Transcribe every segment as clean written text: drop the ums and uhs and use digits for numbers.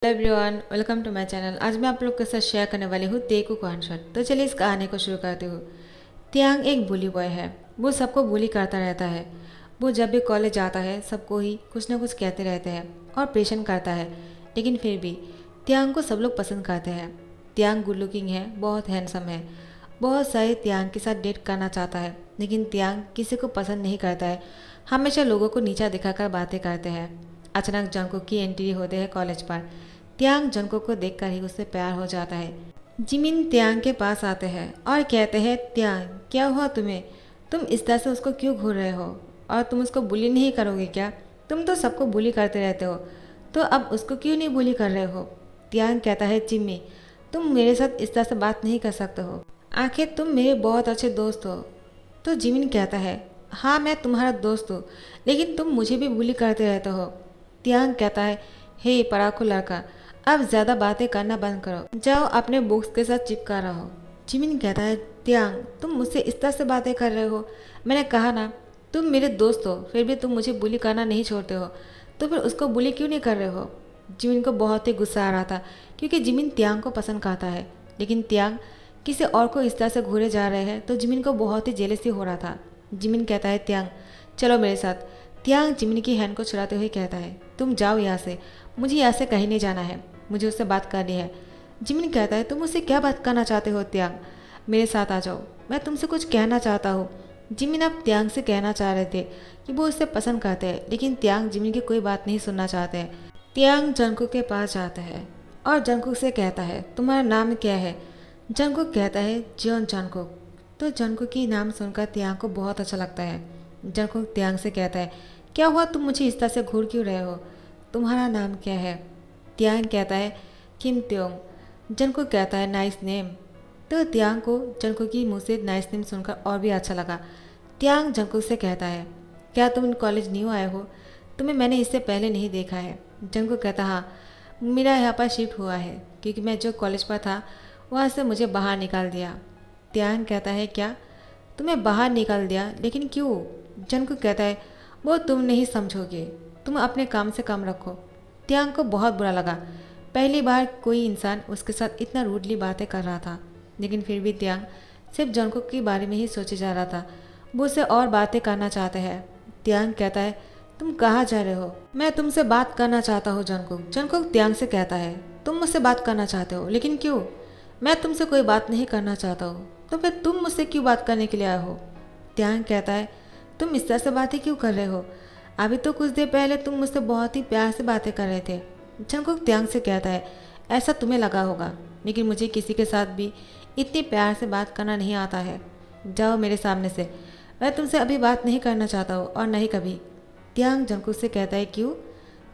Hello everyone, welcome to my channel. आज मैं आप लोग के साथ शेयर करने वाली हूँ तेकू कॉन्सर्ट। तो चलिए इस कहानी को शुरू करती हूँ। तियांग एक बुली बॉय है। वो सबको बुली करता रहता है। वो जब भी कॉलेज जाता है सबको ही कुछ ना कुछ कहते रहते हैं और परेशान करता है, लेकिन फिर भी तियांग को सब लोग पसंद करते हैं। तियांग गुड लुकिंग है, बहुत हैंडसम है। बहुत सारे तियांग के साथ डेट करना चाहता है, लेकिन तियांग किसी को पसंद नहीं करता है। हमेशा लोगों को नीचा दिखाकर बातें करते हैं। अचानक जंगकुक की एंट्री होते हैं कॉलेज पर। तियांग जंगकुक को देखकर ही उससे प्यार हो जाता है। जिमिन तियांग के पास आते हैं और कहते हैं, तियांग क्या हुआ तुम्हें? तुम इस तरह से उसको क्यों घूर रहे हो? और तुम उसको बुली नहीं करोगे क्या? तुम तो सबको बुली करते रहते हो, तो अब उसको क्यों नहीं बुली कर रहे हो? तियांग कहता है, जिम्मी तुम मेरे साथ इस तरह से बात नहीं कर सकते हो। आखिर तुम मेरे बहुत अच्छे दोस्त हो। तो जिमिन कहता है, हाँ मैं तुम्हारा दोस्त हूँ, लेकिन तुम मुझे भी बुली करते रहते हो। तियांग कहता है, हे पराखू लड़का, अब ज़्यादा बातें करना बंद करो, जाओ अपने बुक्स के साथ चिपका रहो। जिमिन कहता है, तियांग तुम मुझसे इस तरह से बातें कर रहे हो? मैंने कहा ना तुम मेरे दोस्त हो, फिर भी तुम मुझे बुली करना नहीं छोड़ते हो, तो फिर उसको बुली क्यों नहीं कर रहे हो? जिमिन को बहुत ही गुस्सा आ रहा था, क्योंकि जिमिन तियांग को पसंद करता है, लेकिन तियांग किसी और को इस तरह से घूरे जा रहे हैं, तो जिमिन को बहुत ही जेलसी हो रहा था। जिमिन कहता है, तियांग चलो मेरे साथ। तियांग जिमिन की हैंड को छुड़ाते हुए कहता है, तुम जाओ यहाँ से, मुझे यहाँ से कहीं नहीं जाना है, मुझे उससे बात करनी है। जिमिन कहता है, तुम मुझसे क्या बात करना चाहते हो तियांग? मेरे साथ आ जाओ, मैं तुमसे कुछ कहना चाहता हूँ। जिमिन अब तियांग से कहना चाह रहे थे कि वो उससे पसंद करते हैं, लेकिन तियांग जिमिन की कोई बात नहीं सुनना चाहते हैं। तियांग जंगकुक के पास जाता है और जंगकुक से कहता है, तुम्हारा नाम क्या है? जंगकुक कहता है, जियोन जंगकुक। तो जंगकुक की नाम सुनकर तियांग को बहुत अच्छा लगता है। जंगकुक तियांग से कहता है, क्या हुआ, तुम मुझे इस तरह से घूर क्यों रहे हो? तुम्हारा नाम क्या है? तियांग कहता है, किम त्योंग। जंगकुक कहता है, नाइस नेम। तो तियांग को जंगकुक की मुँह से नाइस नेम सुनकर और भी अच्छा लगा। तियांग जंगकुक से कहता है, क्या तुम कॉलेज न्यू आए हो? तुम्हें मैंने इससे पहले नहीं देखा है। जंगकुक कहता, हाँ मेरा यहाँ पर शिफ्ट हुआ है, क्योंकि मैं जो कॉलेज पर था वहाँ से मुझे बाहर निकाल दिया। तियांग कहता है, क्या तुम्हें बाहर निकाल दिया, लेकिन क्यों? जंगकुक कहता है, वो तुम नहीं समझोगे, तुम अपने काम से काम रखो। तियांग को बहुत बुरा लगा। पहली बार कोई इंसान उसके साथ इतना रूडली बातें कर रहा था, लेकिन फिर भी तियांग सिर्फ जंगकुक के बारे में ही सोचे जा रहा था। वो उससे और बातें करना चाहते हैं। तियांग कहता है, तुम कहाँ जा रहे हो? मैं तुमसे बात करना चाहता हूँ जंगकुक। जंगकुक तियांग से कहता है, तुम मुझसे बात करना चाहते हो, लेकिन क्यों? मैं तुमसे कोई बात नहीं करना चाहता हूँ, तो फिर तुम मुझसे क्यों बात करने के लिए आए हो? तियांग कहता है, तुम इस तरह से बातें क्यों कर रहे हो? अभी तो कुछ देर पहले तुम मुझसे बहुत ही प्यार से बातें कर रहे थे। जंगकुक तियांग से कहता है, ऐसा तुम्हें लगा होगा, लेकिन मुझे किसी के साथ भी इतनी प्यार से बात करना नहीं आता है। जाओ मेरे सामने से, मैं तुमसे अभी बात नहीं करना चाहता हूँ और नहीं कभी। तियांग जंगकुक से कहता है, क्यों?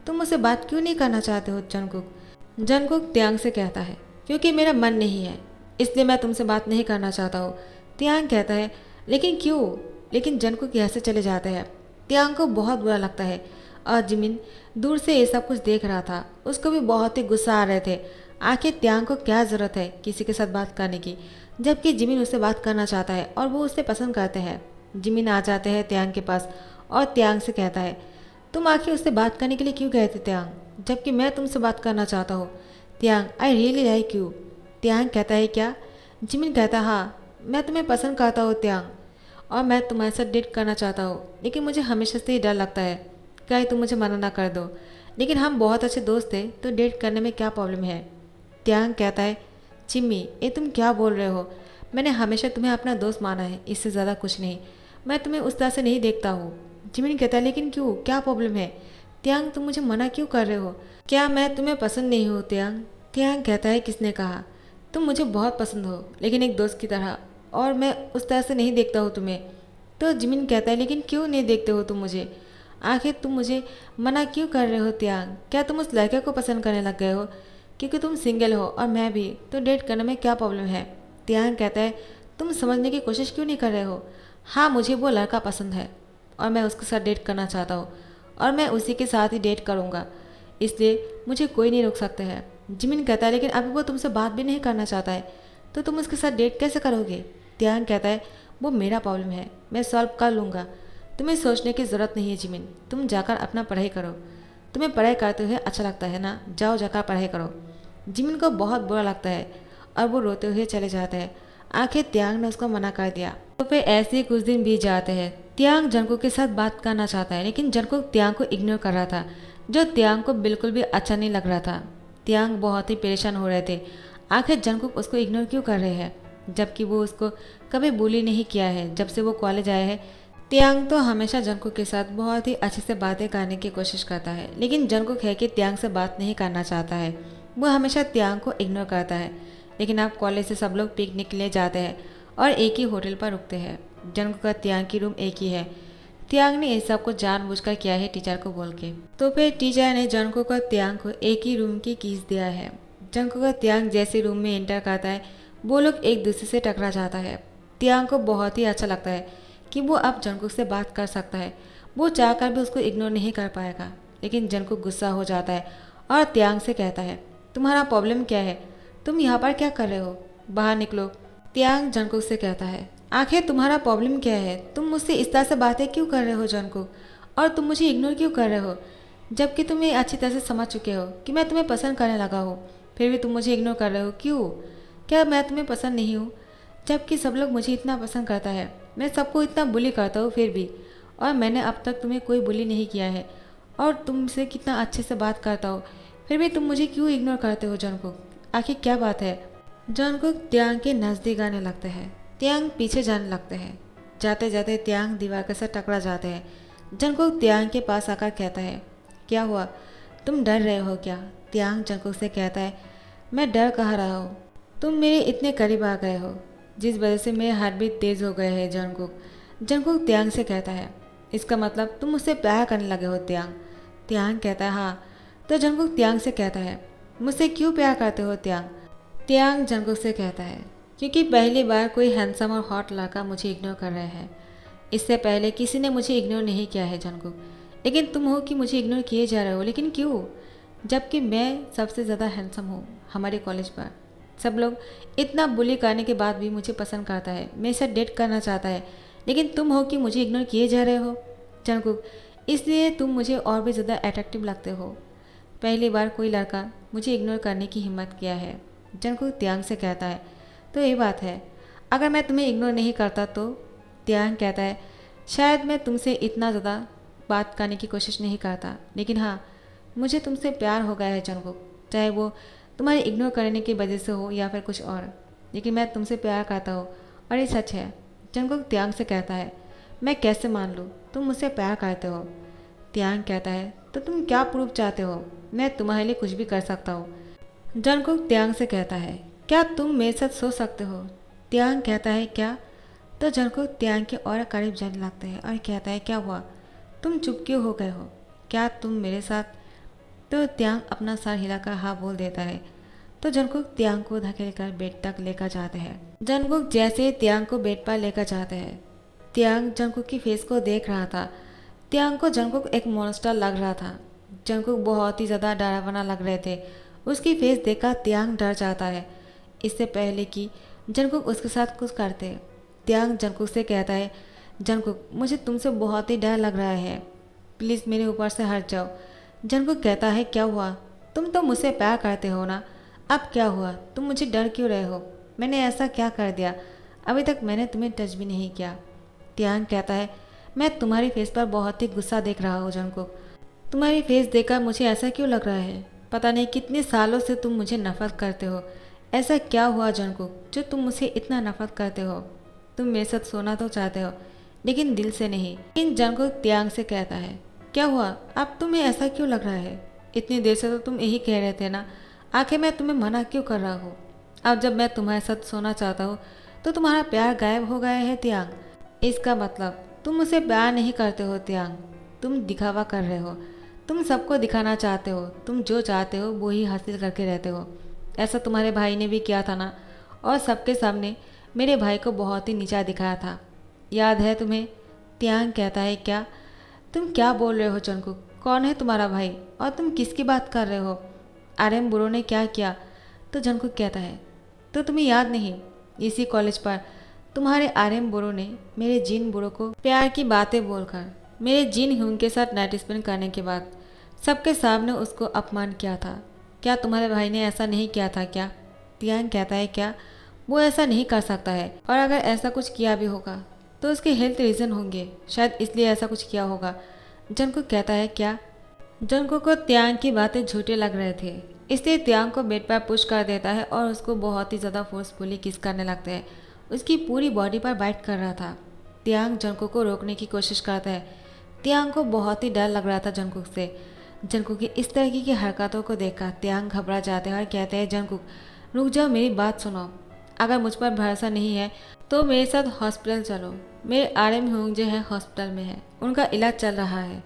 तुम मुझसे बात क्यों नहीं करना चाहते हो जंगकुक? जंगकुक तियांग से कहता है, क्योंकि मेरा मन नहीं है, इसलिए मैं तुमसे बात नहीं करना चाहता हूँ। तियांग कहता है, लेकिन क्यों? लेकिन जंगकुक यहाँ से चले जाते हैं। तियांग को बहुत बुरा लगता है और जिमिन दूर से ये सब कुछ देख रहा था। उसको भी बहुत ही गुस्सा आ रहे थे। आखिर तियांग को क्या ज़रूरत है किसी के साथ बात करने की, जबकि जिमिन उससे बात करना चाहता है और वो उससे पसंद करते हैं। जिमिन आ जाते हैं तियांग के पास और तियांग से कहता है, तुम आखिर उससे बात करने के लिए क्यों गए थे तियांग, जबकि मैं तुमसे बात करना चाहता हूँ? तियांग, आई रियली लाइक यू। तियांग कहता है, क्या? जिमिन कहता है, हाँ मैं तुम्हें पसंद करता हूँ तियांग, और मैं तुम्हारे साथ डेट करना चाहता हूँ, लेकिन मुझे हमेशा से ही डर लगता है कहीं तुम मुझे मना ना कर दो। लेकिन हम बहुत अच्छे दोस्त थे, तो डेट करने में क्या प्रॉब्लम है? तियांग कहता है, चिम्मी ये तुम क्या बोल रहे हो? मैंने हमेशा तुम्हें अपना दोस्त माना है, इससे ज़्यादा कुछ नहीं। मैं तुम्हें उस तरह से नहीं देखता हूँ। जिमिन कहता है, लेकिन क्यों, क्या प्रॉब्लम है? तियांग तुम मुझे मना क्यों कर रहे हो? क्या मैं तुम्हें पसंद नहीं हूँ तियांग? तियांग कहता है, किसने कहा? तुम मुझे बहुत पसंद हो, लेकिन एक दोस्त की तरह, और मैं उस तरह से नहीं देखता हूँ तुम्हें। तो जिमिन कहता है, लेकिन क्यों नहीं देखते हो तुम मुझे? आखिर तुम मुझे मना क्यों कर रहे हो तियांग? क्या तुम उस लड़के को पसंद करने लग गए हो? क्योंकि तुम सिंगल हो और मैं भी, तो डेट करने में क्या प्रॉब्लम है? तियांग कहता है, तुम समझने की कोशिश क्यों नहीं कर रहे हो? हाँ मुझे वो लड़का पसंद है और मैं उसके साथ डेट करना चाहता हूँ, और मैं उसी के साथ ही डेट करूँगा, इसलिए मुझे कोई नहीं रोक सकते हैं। जिमिन कहता है, लेकिन अभी वो तुमसे बात भी नहीं करना चाहता है, तो तुम उसके साथ डेट कैसे करोगे? तियांग कहता है, वो मेरा प्रॉब्लम है, मैं सॉल्व कर लूँगा, तुम्हें सोचने की ज़रूरत नहीं है जिमिन, तुम जाकर अपना पढ़ाई करो। तुम्हें पढ़ाई करते हुए अच्छा लगता है ना, जाओ जाकर पढ़ाई करो। जिमिन को बहुत बुरा लगता है और वो रोते हुए चले जाते हैं। आखिर त्यांग ने उसको मना कर दिया। तो फिर ऐसे ही कुछ दिन बीत जाते हैं। त्यांग जंगकुक के साथ बात करना चाहता है, लेकिन जंगकुक त्यांग को इग्नोर कर रहा था, जो त्यांग को बिल्कुल भी अच्छा नहीं लग रहा था। त्यांग बहुत ही परेशान हो रहे थे। आखिर जंगकुक उसको इग्नोर क्यों कर रहे हैं, जबकि वो उसको कभी बुली नहीं किया है जब से वो कॉलेज आया है। त्यांग तो हमेशा जंगकुक के साथ बहुत ही अच्छे से बातें करने की कोशिश करता है, लेकिन जंगकुक है कि त्यांग से बात नहीं करना चाहता है। वो हमेशा त्यांग को इग्नोर करता है। लेकिन अब कॉलेज से सब लोग पिकनिक के लिए जाते हैं और एक ही होटल पर रुकते हैं। जंगकुक का त्यांग की रूम एक ही है। त्यांग ने इस सब को जानबूझकर किया है टीचर को बोल के। तो फिर टीचर ने जंगकुक और त्यांग को एक ही रूम की कीज दिया है। जंगकुक और त्यांग जैसे रूम में एंटर करता है, वो लोग एक दूसरे से टकरा जाता है। त्यांग को बहुत ही अच्छा लगता है कि वो अब जंगकुक से बात कर सकता है। वो चाहकर भी उसको इग्नोर नहीं कर पाएगा, लेकिन जंगकुक गुस्सा हो जाता है और त्यांग से कहता है, तुम्हारा प्रॉब्लम क्या है, तुम यहाँ पर क्या कर रहे हो, बाहर निकलो। त्यांग जंगकुक से कहता है, आखिर तुम्हारा प्रॉब्लम क्या है, तुम मुझसे इस तरह से बातें क्यों कर रहे हो जंगकुक, और तुम मुझे इग्नोर क्यों कर रहे हो, जबकि तुम ये अच्छी तरह से समझ चुके हो कि मैं तुम्हें पसंद करने लगा हूँ, फिर भी तुम मुझे इग्नोर कर रहे हो क्यों। क्या मैं तुम्हें पसंद नहीं हूँ, जबकि सब लोग मुझे इतना पसंद करता है, मैं सबको इतना बुली करता हूँ फिर भी, और मैंने अब तक तुम्हें कोई बुली नहीं किया है, और तुमसे कितना अच्छे से बात करता हूँ, फिर भी तुम मुझे क्यों इग्नोर करते हो जंगकुक, आखिर क्या बात है। जंगकुक त्यांग के नज़दीक आने लगते हैं। त्यांग पीछे जाने लगते हैं। जाते जाते त्यांग दीवार के साथ टकरा जाते हैं। जंगकुक त्यांग के पास आकर कहता है, क्या हुआ, तुम डर रहे हो क्या। त्यांग जंगकुक से कहता है, मैं डर कहाँ रहा हूँ, तुम मेरे इतने करीब आ गए हो, जिस वजह से मेरे हार्ट बीट तेज़ हो गए हैं। जंगकुक त्यांग से कहता है, इसका मतलब तुम मुझसे प्यार करने लगे हो त्यांग। त्यांग कहता है, हाँ। तो जंगकुक त्यांग से कहता है, मुझसे क्यों प्यार करते हो त्यांग। त्यांग जंगकुक से कहता है, क्योंकि पहली बार कोई हैंडसम और हॉट लड़का मुझे इग्नोर कर रहे हैं। इससे पहले किसी ने मुझे इग्नोर नहीं किया है जंगकुक, लेकिन तुम हो कि मुझे इग्नोर किए जा रहे हो, लेकिन क्यों, जबकि मैं सबसे ज़्यादा हैंडसम हूँ हमारे कॉलेज पर। सब लोग इतना बुली करने के बाद भी मुझे पसंद करता है, मेरे साथ डेट करना चाहता है, लेकिन तुम हो कि मुझे इग्नोर किए जा रहे हो जंगकुक, इसलिए तुम मुझे और भी ज़्यादा अट्रैक्टिव लगते हो। पहली बार कोई लड़का मुझे इग्नोर करने की हिम्मत किया है। जंगकुक त्यांग से कहता है, तो ये बात है, अगर मैं तुम्हें इग्नोर नहीं करता तो। त्यांग कहता है, शायद मैं तुमसे इतना ज़्यादा बात करने की कोशिश नहीं करता, लेकिन हाँ, मुझे तुमसे प्यार हो गया है जंगकुक, चाहे वो तुम्हारे इग्नोर करने की वजह से हो या फिर कुछ और, लेकिन मैं तुमसे प्यार करता हूँ और ये सच है। जंगकुक त्यांग से कहता है, मैं कैसे मान लूँ तुम मुझसे प्यार करते हो। त्यांग कहता है, तो तुम क्या प्रूफ चाहते हो, मैं तुम्हारे लिए कुछ भी कर सकता हूँ। जंगकुक त्यांग से कहता है, क्या तुम मेरे साथ सो सकते हो। त्यांग कहता है, क्या। तो जंगकुक त्यांग के और करीब जाने लगते हैं और कहता है, क्या हुआ, तुम चुप क्यों हो गए हो, क्या तुम मेरे साथ। तो त्यांग अपना सर हिलाकर हाँ बोल देता है। तो जंगकुक त्यांग को धकेलकर बेड तक लेकर जाते हैं। जंगकुक जैसे ही त्यांग को बेड पर लेकर जाते हैं, त्यांग जंगकुक की फेस को देख रहा था। त्यांग को जंगकुक एक मॉन्स्टर लग रहा था। जंगकुक बहुत ही ज़्यादा डरावना लग रहे थे। उसकी फेस देखकर त्यांग डर जाता है। इससे पहले कि जंगकुक उसके साथ कुछ करते, त्यांग जंगकुक से कहता है, जंगकुक मुझे तुमसे बहुत ही डर लग रहा है, प्लीज़ मेरे ऊपर से हट जाओ। जंगकुक कहता है, क्या हुआ, तुम तो मुझसे प्यार करते हो ना, अब क्या हुआ, तुम मुझे डर क्यों रहे हो, मैंने ऐसा क्या कर दिया, अभी तक मैंने तुम्हें टच भी नहीं किया। त्यांग कहता है, मैं तुम्हारी फेस पर बहुत ही गुस्सा देख रहा हूँ जंगकुक, तुम्हारी फेस देखकर मुझे ऐसा क्यों लग रहा है, पता नहीं कितने सालों से तुम मुझे नफरत करते हो, ऐसा क्या हुआ जंगकुक जो तुम मुझसे इतना नफरत करते हो। तुम मेरे साथ सोना तो चाहते हो, लेकिन दिल से नहीं। लेकिन जंगकुक त्यांग से कहता है, क्या हुआ, अब तुम्हें ऐसा क्यों लग रहा है, इतनी देर से तो तुम यही कह रहे थे ना, आखिर मैं तुम्हें मना क्यों कर रहा हूँ। अब जब मैं तुम्हारे साथ सोना चाहता हूँ तो तुम्हारा प्यार गायब हो गया है त्यांग, इसका मतलब तुम मुझसे प्यार नहीं करते हो त्यांग, तुम दिखावा कर रहे हो, तुम सबको दिखाना चाहते हो, तुम जो चाहते हो वो ही हासिल करके रहते हो। ऐसा तुम्हारे भाई ने भी किया था ना, और सबके सामने मेरे भाई को बहुत ही नीचा दिखाया था, याद है तुम्हें। त्यांग कहता है, क्या, तुम क्या बोल रहे हो जंगकुक, कौन है तुम्हारा भाई और तुम किसकी बात कर रहे हो, आरएम बुरो ने क्या किया। तो जंगकुक कहता है, तो तुम्हें याद नहीं, इसी कॉलेज पर तुम्हारे आरएम बुरो ने मेरे जिन बुरो को प्यार की बातें बोलकर मेरे जिन ह्यूंग के साथ नाइट स्पेंड करने के बाद सबके सामने उसको अपमान किया था। क्या तुम्हारे भाई ने ऐसा नहीं किया था क्या? तियांग कहता है क्या वो ऐसा नहीं कर सकता है, और अगर ऐसा कुछ किया भी होगा तो उसके हेल्थ रीज़न होंगे, शायद इसलिए ऐसा कुछ किया होगा। जंगकुक कहता है क्या? जंगकुक को तियांग की बातें झूठे लग रहे थे, इसलिए तियांग को बेड पर पुश कर देता है और उसको बहुत ही ज़्यादा फोर्सफुली किस करने लगता है। उसकी पूरी बॉडी पर बाइट कर रहा था। तियांग जंगकुक को रोकने की कोशिश करता है। तियांग को बहुत ही डर लग रहा था जंगकुक से। जंगकुक की इस तरह की हरकतों को देखकर तियांग घबरा जाते हैं और कहते हैं जंगकुक रुक जाओ, मेरी बात सुनो। अगर मुझ पर भरोसा नहीं है तो मेरे साथ हॉस्पिटल चलो। मेरे आरएम ह्यूंग जो है हॉस्पिटल में है, उनका इलाज चल रहा है।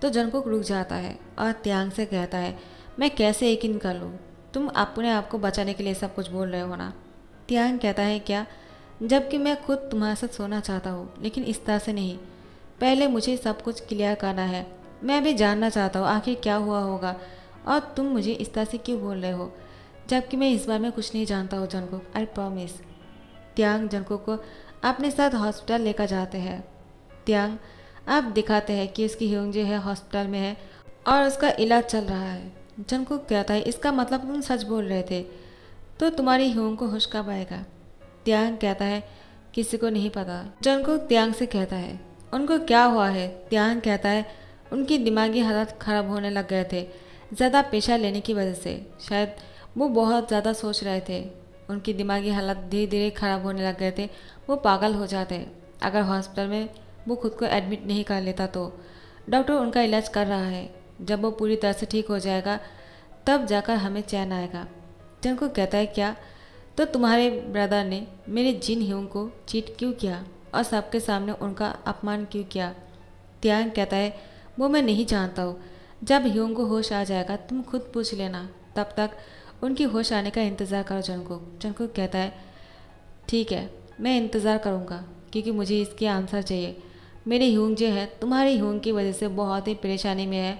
तो जंगकुक रुक जाता है और तियांग से कहता है मैं कैसे यकीन कर लूँ, तुम अपने आप को बचाने के लिए सब कुछ बोल रहे हो ना? तियांग कहता है क्या? जबकि मैं खुद तुम्हारे साथ सोना चाहता हूँ, लेकिन इस तरह से नहीं। पहले मुझे सब कुछ क्लियर करना है। मैं भी जानना चाहता हूँ आखिर क्या हुआ होगा, और तुम मुझे इस तरह से क्यों बोल रहे हो, जबकि मैं इस बारे में कुछ नहीं जानता हूँ जंगकुक, आई प्रॉमिस। तियांग जंगकुक को अपने साथ हॉस्पिटल लेकर जाते हैं। तियांग आप दिखाते हैं कि उसकी ह्यूंग जो है हॉस्पिटल में है और उसका इलाज चल रहा है। जंगकुक कहता है इसका मतलब तुम सच बोल रहे थे, तो तुम्हारी ह्यूंग को होश कब आएगा? तियांग कहता है किसी को नहीं पता। जंगकुक तियांग से कहता है उनको क्या हुआ है? तियांग कहता है उनकी दिमागी हालत खराब होने लग गए थे, ज़्यादा पेशा लेने की वजह से। शायद वो बहुत ज़्यादा सोच रहे थे। उनकी दिमागी हालत धीरे धीरे ख़राब होने लग गए थे, वो पागल हो जाते। अगर हॉस्पिटल में वो खुद को एडमिट नहीं कर लेता तो डॉक्टर उनका इलाज कर रहा है। जब वो पूरी तरह से ठीक हो जाएगा तब जाकर हमें चैन आएगा। जंगकुक कहता है क्या? तो तुम्हारे ब्रदर ने मेरे जिन ह्यूंग को चीट क्यों किया और सबके सामने उनका अपमान क्यों किया? तियांग कहता है वो मैं नहीं जानता हूँ। जब ह्यूंग को होश आ जाएगा तुम खुद पूछ लेना, तब तक उनकी होश आने का इंतज़ार करो जंगकुक। जंगकुक कहता है ठीक है, मैं इंतज़ार करूँगा, क्योंकि मुझे इसकी आंसर चाहिए। मेरी ह्यूंग जो है तुम्हारी ह्यूंग की वजह से बहुत ही परेशानी में है,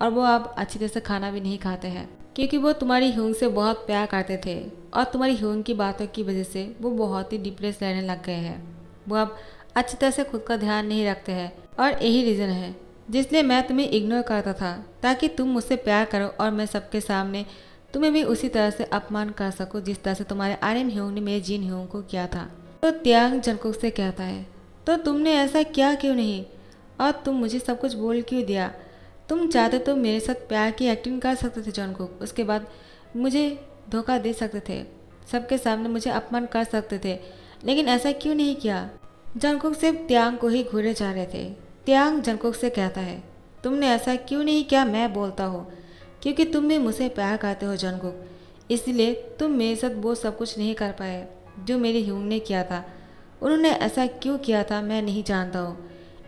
और वो अब अच्छी तरह से खाना भी नहीं खाते हैं, क्योंकि वो तुम्हारी ह्यूंग से बहुत प्यार करते थे, और तुम्हारी ह्यूंग की बातों की वजह से वो बहुत ही डिप्रेस रहने लग गए हैं। वो अब अच्छी तरह से खुद का ध्यान नहीं रखते हैं, और यही रीज़न है जिसलिए मैं तुम्हें इग्नोर करता था, ताकि तुम मुझसे प्यार करो और मैं सबके सामने तुम्हें भी उसी तरह से अपमान कर सकूं जिस तरह से तुम्हारे आर्यन ह्यूंग ने मेरे जिन ह्यूंग को किया था। तो तियांग जंगकुक से कहता है तो तुमने ऐसा किया क्यों नहीं, और तुम मुझे सब कुछ बोल क्यों दिया? तुम चाहते तो मेरे साथ प्यार की एक्टिंग कर सकते थे जंगकुक, उसके बाद मुझे धोखा दे सकते थे, सबके सामने मुझे अपमान कर सकते थे, लेकिन ऐसा क्यों नहीं किया? जंगकुक सिर्फ तियांग को ही घूरे जा रहे थे। तियांग जंगकुक से कहता है तुमने ऐसा क्यों नहीं किया? मैं बोलता हूँ क्योंकि तुम भी मुझसे प्यार करते हो जंगकुक, इसलिए तुम मेरे साथ वो सब कुछ नहीं कर पाए जो मेरी ह्यूंग ने किया था। उन्होंने ऐसा क्यों किया था मैं नहीं जानता हूँ,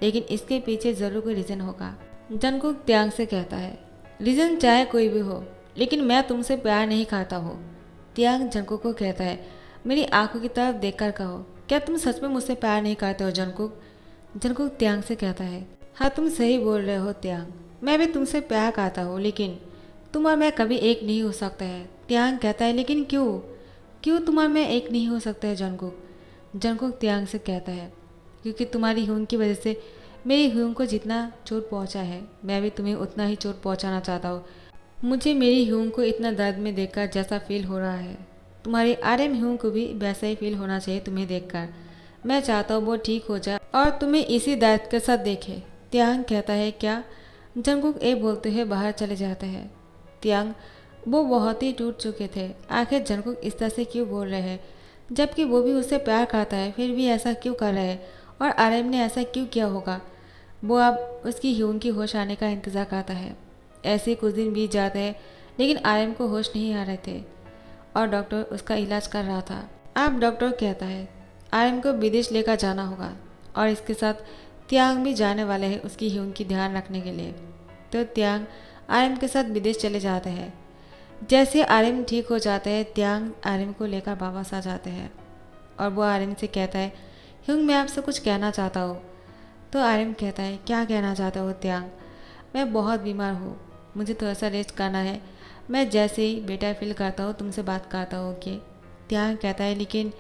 लेकिन इसके पीछे ज़रूर कोई रीज़न होगा। जंगकुक तियांग से कहता है रीज़न चाहे कोई भी हो, लेकिन मैं तुमसे प्यार नहीं करता हूँ। तियांग जंगकुक को कहता है मेरी आंखों की तरफ देखकर कहो, क्या तुम सच में मुझसे प्यार नहीं करते हो जंगकुक? जंगकुक तियांग से कहता है हाँ तुम सही बोल रहे हो तियांग, मैं भी तुमसे प्यार करता हूँ, लेकिन तुम और मैं कभी एक नहीं हो सकता है। तियांग कहता है लेकिन क्यों? क्यों तुम और मैं एक नहीं हो सकता है जंगकुक? जंगकुक तियांग से कहता है क्योंकि तुम्हारी ह्यूंग की वजह से मेरी ह्यूंग को जितना चोट पहुंचा है, मैं भी तुम्हें उतना ही चोट पहुंचाना चाहता हूँ। मुझे मेरी ह्यूंग को इतना दर्द में देखकर जैसा फील हो रहा है, तुम्हारी आरएम ह्यूंग को भी वैसा ही फील होना चाहिए तुम्हें देखकर। मैं चाहता हूँ वो ठीक हो जाए और तुम्हें इसी दर्द के साथ देखे। तियांग कहता है क्या? जंगकुक ए बोलते हुए बाहर चले जाते हैं। तियांग वो बहुत ही टूट चुके थे, आखिर जंगकुक इस तरह से क्यों बोल रहे हैं, जबकि वो भी उससे प्यार करता है, फिर भी ऐसा क्यों कर रहे हैं, और आरएम ने ऐसा क्यों किया होगा? वो अब उसकी ह्यूंग की होश आने का इंतज़ार करता है। ऐसे कुछ दिन बीत जाते हैं, लेकिन आरएम को होश नहीं आ रहे थे और डॉक्टर उसका इलाज कर रहा था। अब डॉक्टर कहता है आरएम को विदेश लेकर जाना होगा, और इसके साथ तियांग भी जाने वाले हैं उसकी ह्यूंग की ध्यान रखने के लिए। तो तियांग आरएम के साथ विदेश चले जाते हैं। जैसे आरएम ठीक हो जाते हैं, तियांग आरएम को लेकर वापस आ जाते हैं, और वो आरएम से कहता है ह्यूंग मैं आपसे कुछ कहना चाहता हूँ। तो आरएम कहता है क्या कहना चाहते हो तियांग? मैं बहुत बीमार हूँ, मुझे थोड़ा सा रेस्ट करना है, मैं जैसे ही बेटर फील करता हूँ तुमसे बात करता हूँ कि। तियांग कहता है लेकिन।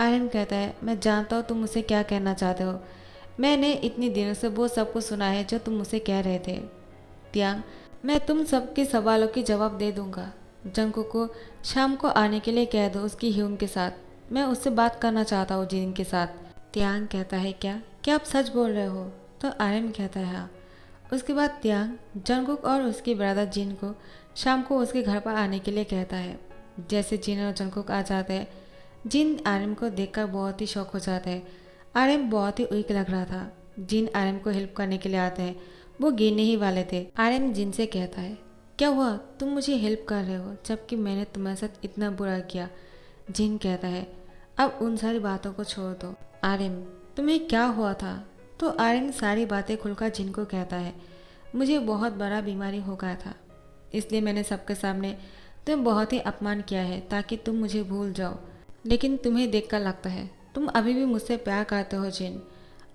आर्यन कहता है मैं जानता हूँ तुम मुझसे क्या कहना चाहते हो, मैंने इतनी दिनों से वो सब कुछ सुना है जो तुम मुझसे कह रहे थे। तियांग मैं तुम सबके सवालों के जवाब दे दूंगा। जंगकुक को शाम को आने के लिए कह दो उसकी ह्यूम के साथ। मैं उससे बात करना चाहता हूँ जिन के साथ। त्यांग कहता है क्या क्या आप सच बोल रहे हो? तो आर्यन कहता है हाँ। उसके बाद त्यांग जंगकुक और उसके ब्रदर जिन को शाम को उसके घर पर आने के लिए कहता है। जैसे जिन और जंगकुक आ जाते हैं, जिन आर्यन को देखकर बहुत ही शौक हो जाता है। आर्यन बहुत ही वीक लग रहा था। जिन आर्यन को हेल्प करने के लिए आते हैं, वो गिरने ही वाले थे। आर्यन जिन से कहता है क्या हुआ, तुम मुझे हेल्प कर रहे हो जबकि मैंने तुम्हारे साथ इतना बुरा किया। जिन कहता है अब उन सारी बातों को छोड़ दो। आर्यन तुम्हें क्या हुआ था? तो आर्यन सारी बातें खुलकर जिन को कहता है मुझे बहुत बड़ा बीमारी हो गया था, इसलिए मैंने सबके सामने तुम्हें बहुत ही अपमान किया है ताकि तुम मुझे भूल जाओ। लेकिन तुम्हें देखकर लगता है तुम अभी भी मुझसे प्यार करते हो जिन।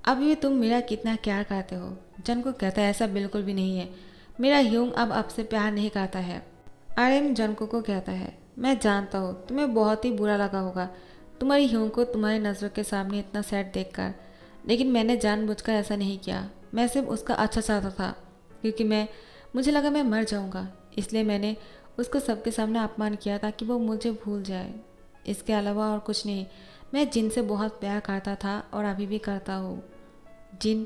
अभी भी तुम मेरा कितना प्यार करते हो। जन को कहता है ऐसा बिल्कुल भी नहीं है, मेरा ह्यूंग अब आपसे प्यार नहीं करता है। आर्यन जनको को कहता है मैं जानता हूँ तुम्हें बहुत ही बुरा लगा होगा तुम्हारी ह्यूंग को तुम्हारी नज़रों के सामने इतना सैड देखकर, लेकिन मैंने जानबूझकर ऐसा नहीं किया। मैं सिर्फ उसका अच्छा चाहता था क्योंकि मुझे लगा मैं मर जाऊँगा, इसलिए मैंने उसको सबके सामने अपमान किया ताकि वो मुझे भूल जाए। इसके अलावा और कुछ नहीं। मैं जिन से बहुत प्यार करता था और अभी भी करता हूँ। जिन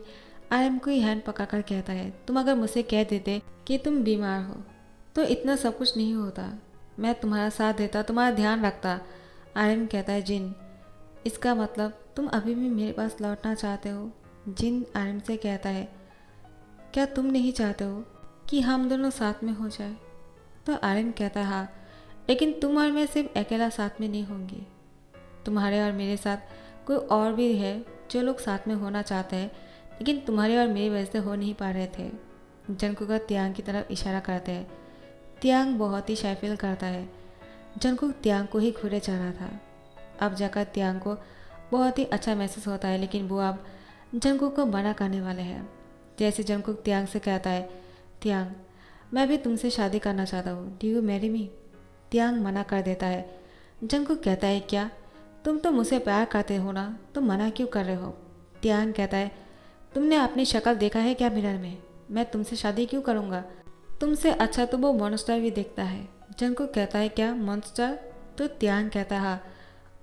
आर्यन को ही हैंड पकड़कर कहता है तुम अगर मुझसे कह देते कि तुम बीमार हो तो इतना सब कुछ नहीं होता। मैं तुम्हारा साथ देता, तुम्हारा ध्यान रखता। आर्यन कहता है जिन इसका मतलब तुम अभी भी मेरे पास लौटना चाहते हो? जिन आर्यन से कहता है क्या तुम नहीं चाहते हो कि हम दोनों साथ में हो जाए? तो आर्यन कहता है हाँ, लेकिन तुम और मैं सिर्फ अकेला साथ में नहीं होंगे। तुम्हारे और मेरे साथ कोई और भी है जो लोग साथ में होना चाहते हैं, लेकिन तुम्हारे और मेरी वजह से हो नहीं पा रहे थे। जंगकुक त्यांग की तरफ इशारा करते हैं। त्यांग बहुत ही शाय फील करता है। जंगकुक त्यांग को ही घूरे जा रहा था। अब जाकर त्यांग को बहुत ही अच्छा महसूस होता है, लेकिन वो अब जंगकुक को मना करने वाले हैं। जैसे जंगकुक त्यांग से कहता है त्यांग मैं भी तुमसे शादी करना चाहता हूँ, डू यू मैरी मी? त्यांग मना कर देता है। जंगकुक कहता है क्या तुम तो मुझसे प्यार करते हो ना, तो मना क्यों कर रहे हो? त्यांग कहता है तुमने अपनी शक्ल देखा है क्या मिरर में? मैं तुमसे शादी क्यों करूँगा? तुमसे अच्छा तो वो मॉन्स्टर भी देखता है। जंगकुक कहता है क्या मॉन्स्टर? तो त्यांग कहता है हाँ,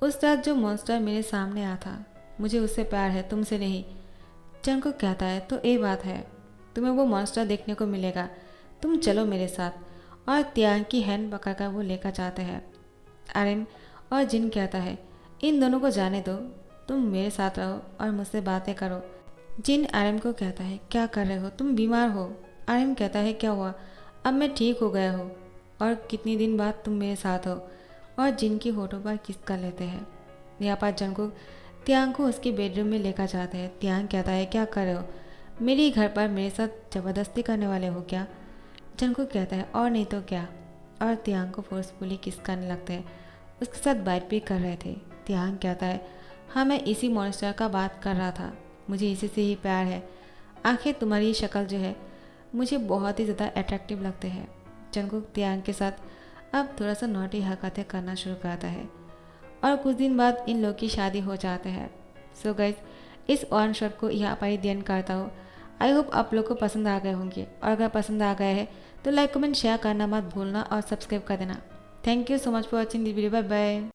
उस रात जो मॉन्स्टर मेरे सामने आया था, मुझे उससे प्यार है, तुमसे नहीं। जंगकुक कहता है तो ये बात है, तुम्हें वो मॉन्स्टर देखने को मिलेगा, तुम चलो मेरे साथ। और त्यांग की हैंड पकड़कर वो लेकर जाते हैं। आर्यन और जिन कहता है इन दोनों को जाने दो, तुम मेरे साथ रहो और मुझसे बातें करो। जिन आर्यन को कहता है क्या कर रहे हो, तुम बीमार हो? आर्यन कहता है क्या हुआ, अब मैं ठीक हो गया हूँ और कितनी दिन बाद तुम मेरे साथ हो। और जिन की होठों पर किस कर लेते हैं। यहाँ पर जंगकुक त्यांग को उसके बेडरूम में लेकर जाते हैं। त्यांग कहता है क्या कर रहे हो, मेरे घर पर मेरे साथ ज़बरदस्ती करने वाले हो क्या? जंगकुक कहता है और नहीं तो क्या। और त्यांग को फोर्सफुली किस करने लगते हैं, उसके साथ बाइट भी कर रहे थे। त्यांग कहता है हाँ, मैं इसी मॉन्स्टर का बात कर रहा था, मुझे इसी से ही प्यार है। आखिर तुम्हारी शक्ल जो है मुझे बहुत ही ज़्यादा अट्रैक्टिव लगते हैं। जंगकुक त्यांग के साथ अब थोड़ा सा नॉटी हरकतें करना शुरू करता है और कुछ दिन बाद इन लोग की शादी हो जाते हैं। सो गाइस, इस वन शॉट को यहाँ पर ही ध्यान करता हूँ। आई होप आप लोग को पसंद आ गए होंगे, और अगर पसंद आ गए हैं तो लाइक कमेंट शेयर करना मत भूलना और सब्सक्राइब कर देना। Thank you so much for watching the video. Bye bye.